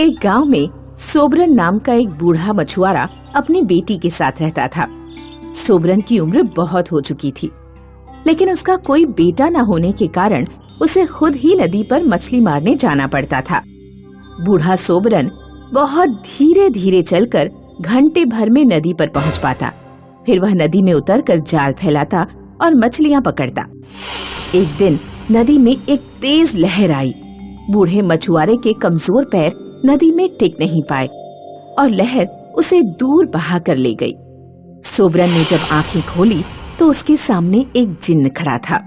एक गांव में सोबरन नाम का एक बूढ़ा मछुआरा अपनी बेटी के साथ रहता था। सोबरन की उम्र बहुत हो चुकी थी, लेकिन उसका कोई बेटा न होने के कारण उसे खुद ही नदी पर मछली मारने जाना पड़ता था। बूढ़ा सोबरन बहुत धीरे धीरे चलकर घंटे भर में नदी पर पहुंच पाता। फिर वह नदी में उतरकर जाल फैलाता और मछलियां पकड़ता। एक दिन नदी में एक तेज लहर आई। बूढ़े मछुआरे के कमजोर पैर नदी में टिक नहीं पाए और लहर उसे दूर बहा कर ले गई। सोबरन ने जब आंखें खोली तो उसके सामने एक जिन्न खड़ा था।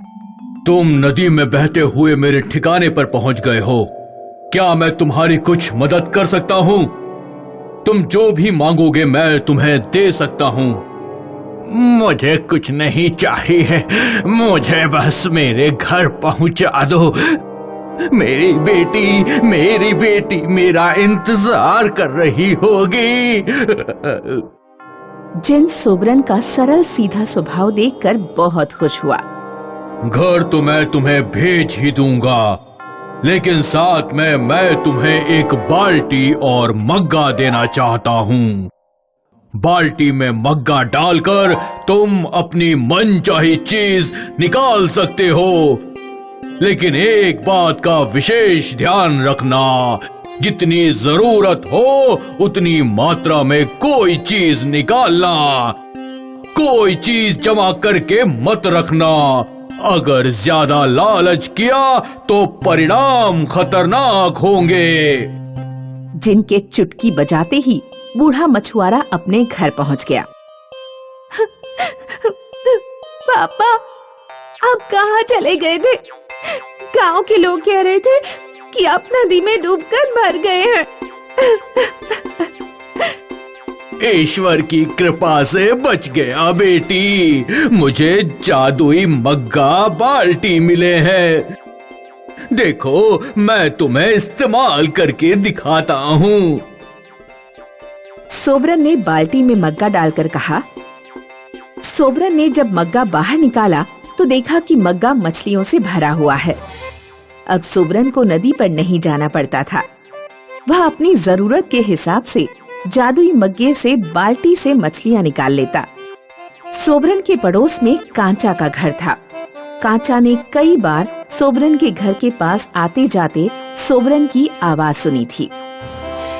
तुम नदी में बहते हुए मेरे ठिकाने पर पहुंच गए हो। क्या मैं तुम्हारी कुछ मदद कर सकता हूँ? तुम जो भी मांगोगे मैं तुम्हें दे सकता हूँ। मुझे कुछ नहीं चाहिए, मुझे बस मेरे घर पहुंचा दो। मेरी बेटी मेरा इंतजार कर रही होगी। जिन सोबरन का सरल सीधा स्वभाव देखकर बहुत खुश हुआ। घर तो मैं तुम्हें भेज ही दूंगा, लेकिन साथ में मैं तुम्हें एक बाल्टी और मग्गा देना चाहता हूँ। बाल्टी में मग्गा डालकर तुम अपनी मनचाही चीज निकाल सकते हो, लेकिन एक बात का विशेष ध्यान रखना, जितनी जरूरत हो उतनी मात्रा में कोई चीज निकालना। कोई चीज जमा करके मत रखना। अगर ज्यादा लालच किया तो परिणाम खतरनाक होंगे। जिनके चुटकी बजाते ही बूढ़ा मछुआरा अपने घर पहुंच गया। पापा, आप कहाँ चले गए थे? गांव के लोग कह रहे थे कि आप नदी में डूबकर मर गए हैं। ईश्वर की कृपा से बच गया बेटी। मुझे जादुई मग्गा बाल्टी मिले हैं। देखो, मैं तुम्हें इस्तेमाल करके दिखाता हूँ। सोबरन ने बाल्टी में मग्गा डालकर कहा। सोबरन ने जब मग्गा बाहर निकाला तो देखा कि मग्गा मछलियों से भरा हुआ है। अब सोबरन को नदी पर नहीं जाना पड़ता था। वह अपनी जरूरत के हिसाब से जादुई मग्गे से बाल्टी से मछलियां निकाल लेता। सोबरन के पड़ोस में कांचा का घर था। कांचा ने कई बार सोबरन के घर के पास आते जाते सोबरन की आवाज सुनी थी।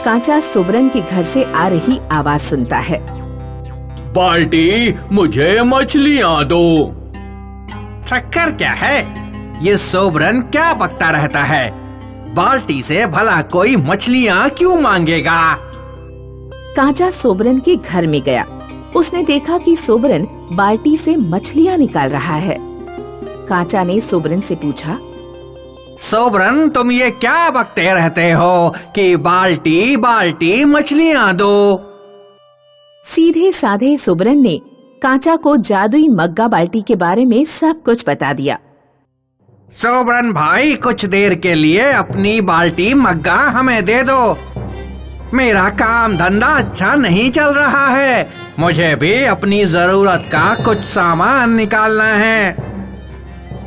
कांचा सोबरन के घर से आ रही आवाज सुनता है। बाल्टी, मुझे मछलियां दो। चक्कर क्या है? ये सोबरन क्या बकता रहता है? बाल्टी से भला कोई मछलियां क्यों मांगेगा? कांचा सोबरन के घर में गया। उसने देखा कि सोबरन बाल्टी से मछलियां निकाल रहा है। कांचा ने सोबरन से पूछा, सोबरन, तुम ये क्या बकते रहते हो कि बाल्टी बाल्टी मछलियां दो? सीधे साधे सोबरन ने कांचा को जादुई मग्गा बाल्टी के बारे में सब कुछ बता दिया। सोबरन भाई, कुछ देर के लिए अपनी बाल्टी मग्गा हमें दे दो। मेरा काम धंधा अच्छा नहीं चल रहा है। मुझे भी अपनी जरूरत का कुछ सामान निकालना है।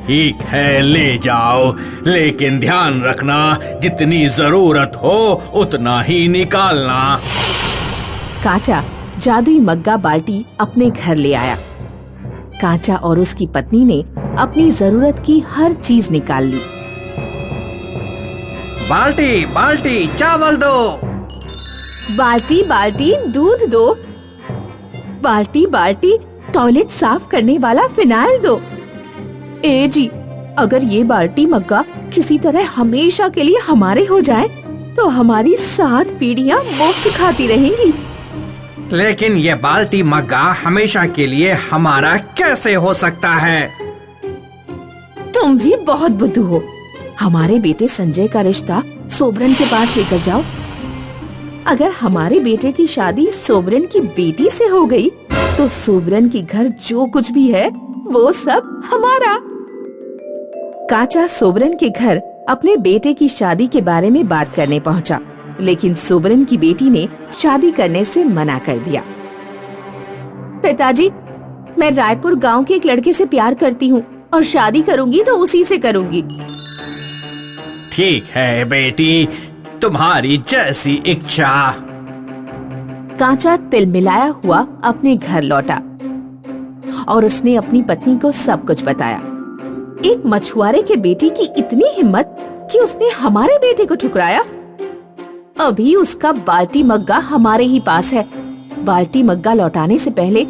ठीक है, ले जाओ, लेकिन ध्यान रखना, जितनी जरूरत हो उतना ही निकालना। कांचा जादुई मग्गा बाल्टी अपने घर ले आया। कांचा और उसकी पत्नी ने अपनी जरूरत की हर चीज निकाल ली। बाल्टी बाल्टी चावल दो। बाल्टी बाल्टी दूध दो। बाल्टी बाल्टी टॉयलेट साफ करने वाला फिनाइल दो। ए जी, अगर ये बाल्टी मग्गा किसी तरह हमेशा के लिए हमारे हो जाए तो हमारी 7 पीढ़ियां मुफ्त खाती रहेंगी। लेकिन ये बाल्टी मग्गा हमेशा के लिए हमारा कैसे हो सकता है? तुम भी बहुत बुद्धू हो। हमारे बेटे संजय का रिश्ता सोबरन के पास लेकर जाओ। अगर हमारे बेटे की शादी सोबरन की बेटी से हो गई तो सोबरन के घर जो कुछ भी है वो सब हमारा। कांचा सोबरन के घर अपने बेटे की शादी के बारे में बात करने पहुंचा, लेकिन सोबरन की बेटी ने शादी करने से मना कर दिया। पिताजी, मैं रायपुर गांव के एक लड़के से प्यार करती हूँ और शादी करूंगी तो उसी से करूंगी। ठीक है बेटी, तुम्हारी जैसी इच्छा। कांचा तिलमिलाया हुआ अपने घर लौटा और उसने अपनी पत्नी को सब कुछ बताया। एक मछुआरे के बेटे की इतनी हिम्मत कि उसने हमारे बेटे को ठुकराया। अभी उसका बाल्टी मग्गा हमारे ही पास है। बाल्टी मग्गा लौटाने से पहले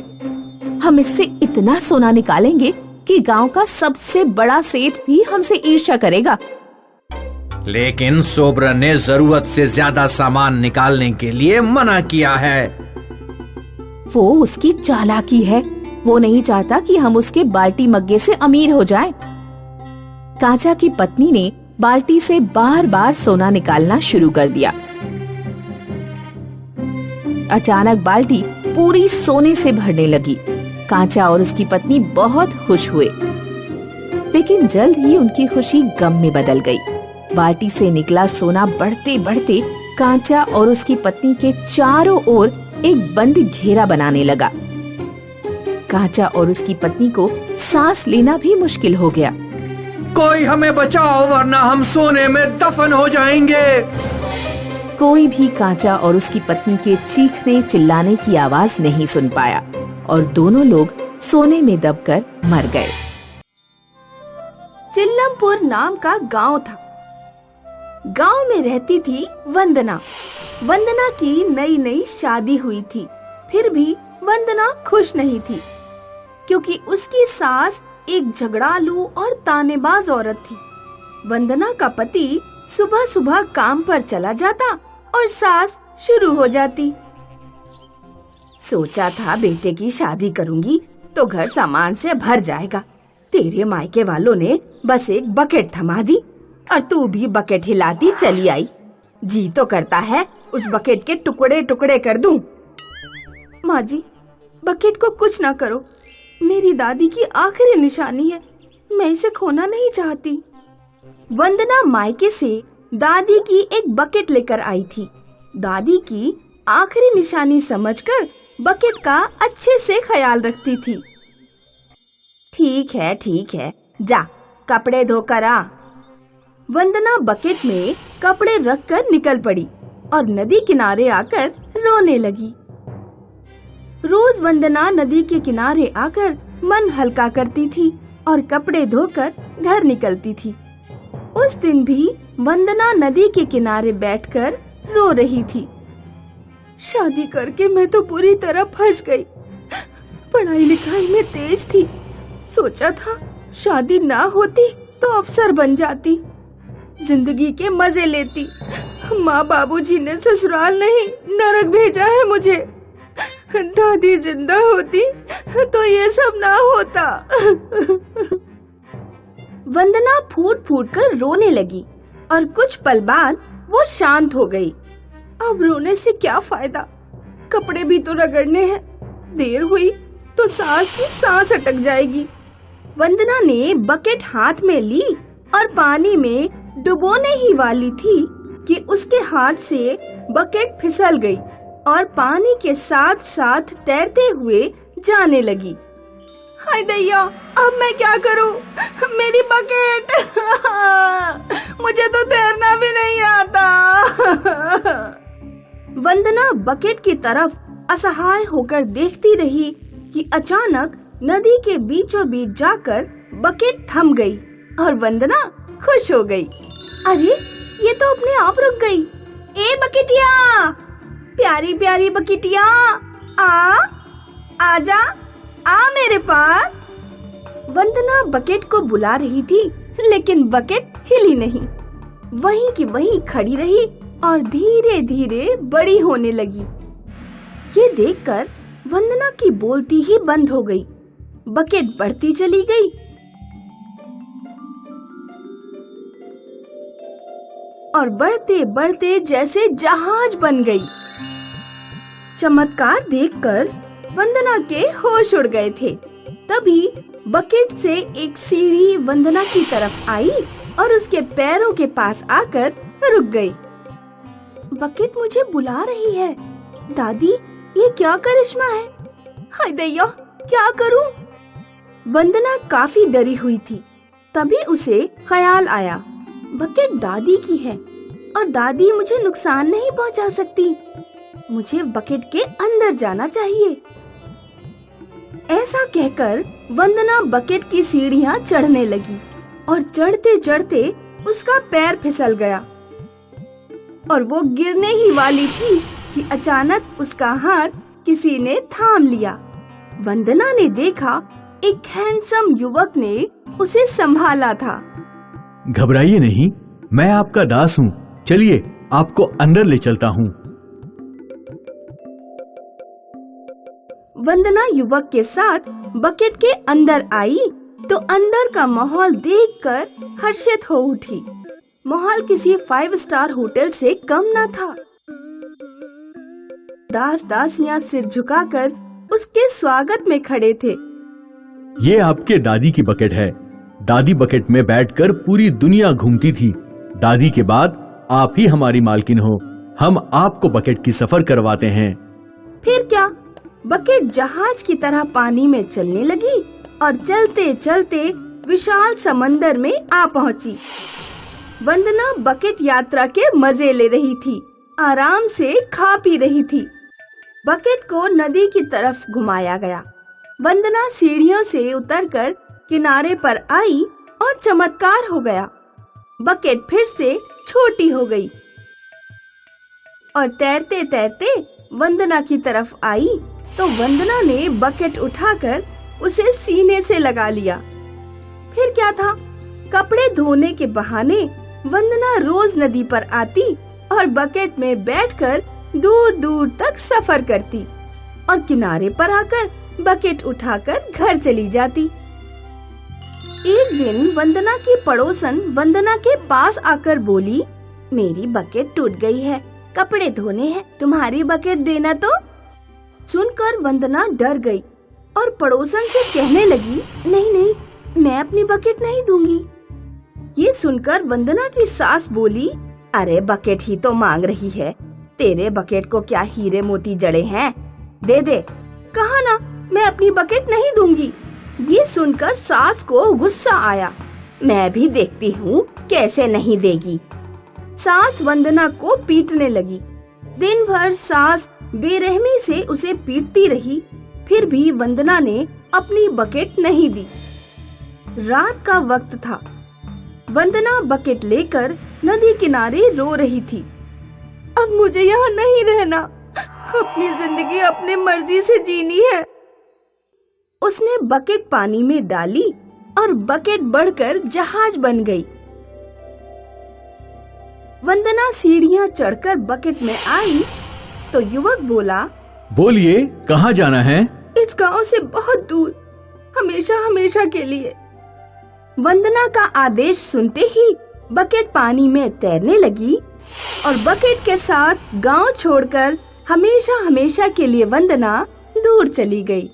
हम इससे इतना सोना निकालेंगे कि गांव का सबसे बड़ा सेठ भी हमसे ईर्ष्या करेगा। लेकिन सोबरन ने जरूरत से ज्यादा सामान निकालने के लिए मना किया है। वो उसकी चालाकी है। वो नहीं चाहता कि हम उसके बाल्टी मग्गे से अमीर हो जाएं। कांचा की पत्नी ने बाल्टी से बार बार सोना निकालना शुरू कर दिया। अचानक बाल्टी पूरी सोने से भरने लगी। कांचा और उसकी पत्नी बहुत खुश हुए, लेकिन जल्द ही उनकी खुशी गम में बदल गई। बाल्टी से निकला सोना बढ़ते बढ़ते कांचा और उसकी पत्नी के चारों ओर एक बंद घेरा बनाने लगा। कांचा और उसकी पत्नी को सांस लेना भी मुश्किल हो गया। कोई हमें बचाओ वरना हम सोने में दफन हो जाएंगे। कोई भी कांचा और उसकी पत्नी के चीखने चिल्लाने की आवाज नहीं सुन पाया और दोनों लोग सोने में दबकर मर गए। चिल्लमपुर नाम का गांव था। गांव में रहती थी वंदना। वंदना की नई नई शादी हुई थी। फिर भी वंदना खुश नहीं थी, क्योंकि उसकी सास एक झगड़ालू और तानेबाज औरत थी। वंदना का पति सुबह सुबह काम पर चला जाता और सास शुरू हो जाती। सोचा था बेटे की शादी करूंगी तो घर सामान से भर जाएगा। तेरे मायके वालों ने बस एक बकेट थमा दी और तू भी बकेट हिलाती चली आई। जी तो करता है उस बकेट के टुकड़े टुकड़े कर दूं। माँ जी, बकेट को कुछ ना करो। मेरी दादी की आखिरी निशानी है। मैं इसे खोना नहीं चाहती। वंदना मायके से दादी की एक बकेट लेकर आई थी। दादी की आखिरी निशानी समझकर बकेट का अच्छे से ख्याल रखती थी। ठीक है, जा कपड़े धोकर आ। वंदना बकेट में कपड़े रखकर निकल पड़ी और नदी किनारे आकर रोने लगी। रोज वंदना नदी के किनारे आकर मन हल्का करती थी और कपड़े धोकर घर निकलती थी। उस दिन भी वंदना नदी के किनारे बैठकर रो रही थी। शादी करके मैं तो पूरी तरह फंस गई। पढ़ाई लिखाई में तेज थी। सोचा था शादी ना होती तो अफसर बन जाती, जिंदगी के मजे लेती। माँ बाबूजी ने ससुराल नहीं नरक भेजा है मुझे। दादी जिंदा होती तो ये सब ना होता। वंदना फूट फूट कर रोने लगी और कुछ पल बाद वो शांत हो गई। अब रोने से क्या फायदा, कपड़े भी तो रगड़ने हैं। देर हुई तो सास की सांस अटक जाएगी। वंदना ने बकेट हाथ में ली और पानी में डुबोने ही वाली थी कि उसके हाथ से बकेट फिसल गई और पानी के साथ साथ तैरते हुए जाने लगी। हाय दैया, अब मैं क्या करूं? मेरी बकेट! मुझे तो तैरना भी नहीं आता। वंदना बकेट की तरफ असहाय होकर देखती रही कि अचानक नदी के बीचों बीच जाकर बकेट थम गई और वंदना खुश हो गई। अरे, ये तो अपने आप रुक गई। ए बकेटिया, प्यारी प्यारी बकेटिया, आजा, आ मेरे पास। वंदना बकेट को बुला रही थी, लेकिन बकेट हिली नहीं। वहीं की वहीं खड़ी रही और धीरे धीरे बड़ी होने लगी। ये देखकर वंदना की बोलती ही बंद हो गई। बकेट बढ़ती चली गई और बढ़ते बढ़ते जैसे जहाज बन गई। चमत्कार देखकर वंदना के होश उड़ गए थे। तभी बकेट से एक सीढ़ी वंदना की तरफ आई और उसके पैरों के पास आकर रुक गई। बकेट मुझे बुला रही है। दादी, ये क्या करिश्मा है? हाय दैया, क्या करूं? वंदना काफी डरी हुई थी। तभी उसे ख्याल आया, बकेट दादी की है। और दादी मुझे नुकसान नहीं पहुंचा सकती। मुझे बकेट के अंदर जाना चाहिए। ऐसा कहकर वंदना बकेट की सीढ़ियां चढ़ने लगी और चढ़ते चढ़ते उसका पैर फिसल गया और वो गिरने ही वाली थी कि अचानक उसका हाथ किसी ने थाम लिया। वंदना ने देखा एक हैंडसम युवक ने उसे संभाला था। घबराइए नहीं, मैं आपका दास हूँ। चलिए आपको अंदर ले चलता हूँ। वंदना युवक के साथ बकेट के अंदर आई तो अंदर का माहौल देखकर हर्षित हो उठी। माहौल किसी 5 स्टार होटल से कम न था। दास दासियां सिर झुकाकर उसके स्वागत में खड़े थे। ये आपके दादी की बकेट है। दादी बकेट में बैठकर पूरी दुनिया घूमती थी। दादी के बाद आप ही हमारी मालकिन हो। हम आपको बकेट की सफर करवाते हैं। फिर क्या, बकेट जहाज की तरह पानी में चलने लगी और चलते चलते विशाल समंदर में आ पहुंची। वंदना बकेट यात्रा के मजे ले रही थी, आराम से खा पी रही थी। बकेट को नदी की तरफ घुमाया गया। वंदना सीढ़ियों से उतरकर किनारे पर आई और चमत्कार हो गया। बकेट फिर से छोटी हो गई और तैरते तैरते वंदना की तरफ आई तो वंदना ने बकेट उठाकर उसे सीने से लगा लिया। फिर क्या था, कपड़े धोने के बहाने वंदना रोज नदी पर आती और बकेट में बैठकर दूर दूर तक सफर करती और किनारे पर आकर बकेट उठाकर घर चली जाती। एक दिन वंदना की पड़ोसन वंदना के पास आकर बोली, मेरी बकेट टूट गई है, कपड़े धोने हैं, तुम्हारी बकेट देना तो। सुनकर वंदना डर गई और पड़ोसन से कहने लगी, नहीं नहीं, मैं अपनी बकेट नहीं दूंगी। ये सुनकर वंदना की सास बोली, अरे बकेट ही तो मांग रही है, तेरे बकेट को क्या हीरे मोती जड़े हैं, दे दे। कहा ना, मैं अपनी बकेट नहीं दूंगी। ये सुनकर सास को गुस्सा आया, मैं भी देखती हूँ कैसे नहीं देगी। सास वंदना को पीटने लगी। दिन भर सास बेरहमी से उसे पीटती रही, फिर भी वंदना ने अपनी बकेट नहीं दी। रात का वक्त था। वंदना बकेट लेकर नदी किनारे रो रही थी। अब मुझे यहाँ नहीं रहना, अपनी जिंदगी अपनी मर्जी से जीनी है। उसने बकेट पानी में डाली और बकेट बढ़कर जहाज बन गई। वंदना सीढ़ियां चढ़कर बकेट में आई तो युवक बोला, बोलिए कहाँ जाना है? इस गांव से बहुत दूर, हमेशा हमेशा के लिए। वंदना का आदेश सुनते ही बकेट पानी में तैरने लगी और बकेट के साथ गांव छोड़कर हमेशा हमेशा के लिए वंदना दूर चली गई।